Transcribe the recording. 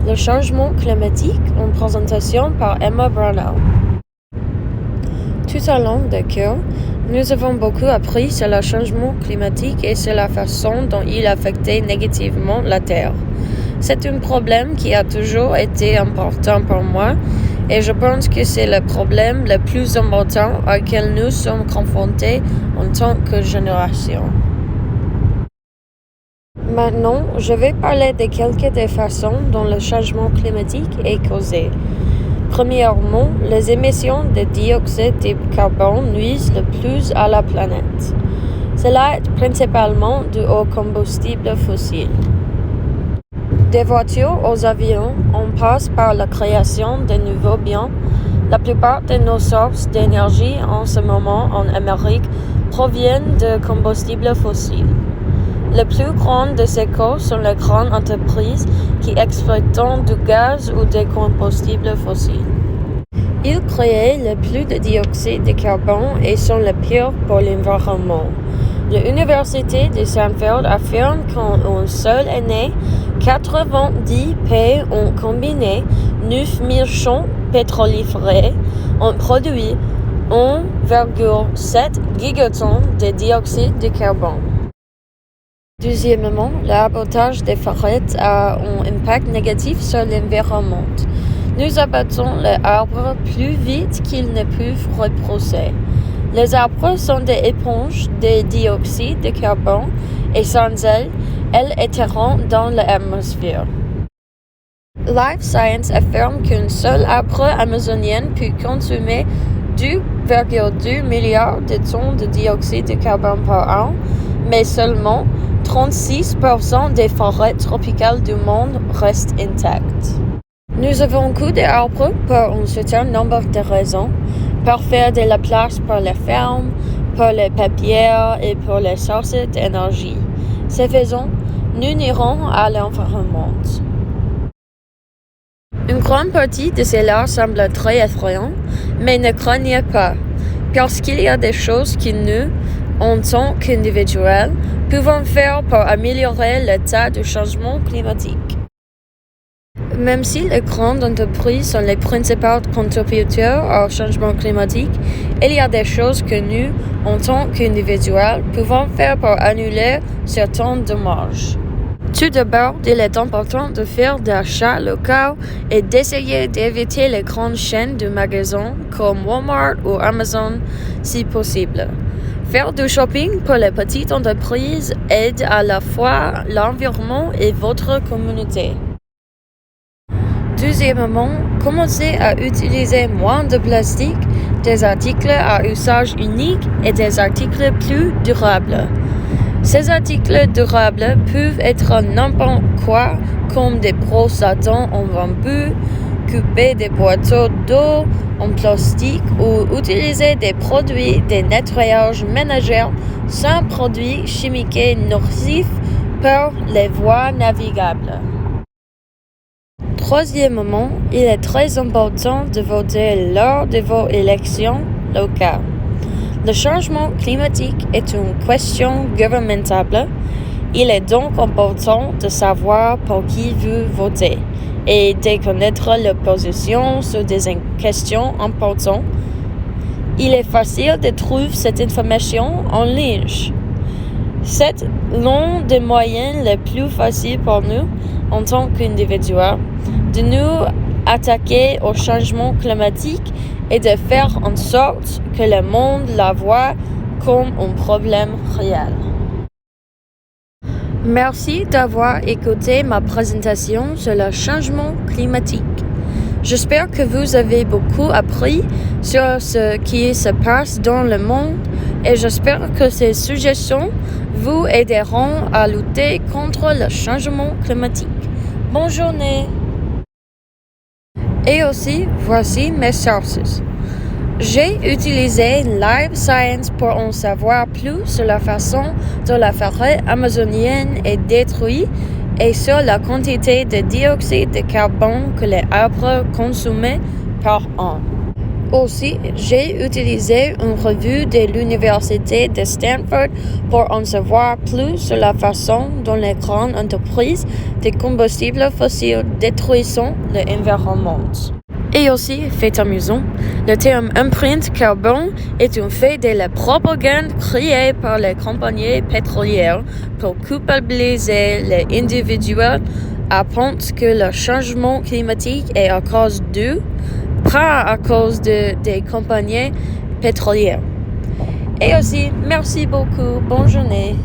Le changement climatique, une présentation par Emma Brownell. Tout au long de cours, nous avons beaucoup appris sur le changement climatique et sur la façon dont il affectait négativement la Terre. C'est un problème qui a toujours été important pour moi et je pense que c'est le problème le plus important auquel nous sommes confrontés en tant que génération. Maintenant, je vais parler de quelques des façons dont le changement climatique est causé. Premièrement, les émissions de dioxyde de carbone nuisent le plus à la planète. Cela est principalement dû aux combustibles fossiles. Des voitures aux avions, on passe par la création de nouveaux biens. La plupart de nos sources d'énergie en ce moment en Amérique proviennent de combustibles fossiles. Le plus grand de ces causes sont les grandes entreprises qui exploitent du gaz ou des combustibles fossiles. Ils créent le plus de dioxyde de carbone et sont le pire pour l'environnement. L'Université de Stanford affirme qu'en une seule année, 90 pays ont combiné 9000 champs pétrolifères ont produit 1,7 gigatonnes de dioxyde de carbone. Deuxièmement, l'abattage des forêts a un impact négatif sur l'environnement. Nous abattons les arbres plus vite qu'ils ne peuvent repousser. Les arbres sont des éponges de dioxyde de carbone et sans elles éteront dans l'atmosphère. Life Science affirme qu'un seul arbre amazonien peut consommer 2,2 milliards de tonnes de dioxyde de carbone par an, mais seulement 36% des forêts tropicales du monde restent intactes. Nous avons coupé des arbres pour un certain nombre de raisons, pour faire de la place pour les fermes, pour les papiers et pour les sources d'énergie. Ce faisant, nous nuirons à l'environnement. Une grande partie de cela semble très effrayant, mais ne craignez pas, parce qu'il y a des choses que nous, en tant qu'individuels, pouvons faire pour améliorer l'état du changement climatique. Même si les grandes entreprises sont les principaux contributeurs au changement climatique, il y a des choses que nous, en tant qu'individuels, pouvons faire pour annuler certains dommages. Tout d'abord, il est important de faire des achats locaux et d'essayer d'éviter les grandes chaînes de magasins comme Walmart ou Amazon si possible. Faire du shopping pour les petites entreprises aide à la fois l'environnement et votre communauté. Deuxièmement, commencez à utiliser moins de plastique, des articles à usage unique et des articles plus durables. Ces articles durables peuvent être n'importe quoi, comme des brosses à dents en bambou, couper des boîteaux d'eau en plastique ou utiliser des produits de nettoyage ménager sans produits chimiques nocifs pour les voies navigables. Troisièmement, il est très important de voter lors de vos élections locales. Le changement climatique est une question gouvernementale. Il est donc important de savoir pour qui vous votez et de connaître leur position sur des questions importantes. Il est facile de trouver cette information en ligne. C'est l'un des moyens les plus faciles pour nous, en tant qu'individus, de nous attaquer au changement climatique et de faire en sorte que le monde la voie comme un problème réel. Merci d'avoir écouté ma présentation sur le changement climatique. J'espère que vous avez beaucoup appris sur ce qui se passe dans le monde et j'espère que ces suggestions vous aideront à lutter contre le changement climatique. Bonne journée! Et aussi, voici mes sources. J'ai utilisé Life Science pour en savoir plus sur la façon dont la forêt amazonienne est détruite et sur la quantité de dioxyde de carbone que les arbres consomment par an. Aussi, j'ai utilisé une revue de l'Université de Stanford pour en savoir plus sur la façon dont les grandes entreprises de combustibles fossiles détruisent l'environnement. Et aussi, fait amusant, le terme empreinte carbone est un fait de la propagande créée par les compagnies pétrolières pour culpabiliser les individus à penser que le changement climatique est à cause d'eux, pas à cause des compagnies pétrolières. Et aussi, merci beaucoup. Bonne journée.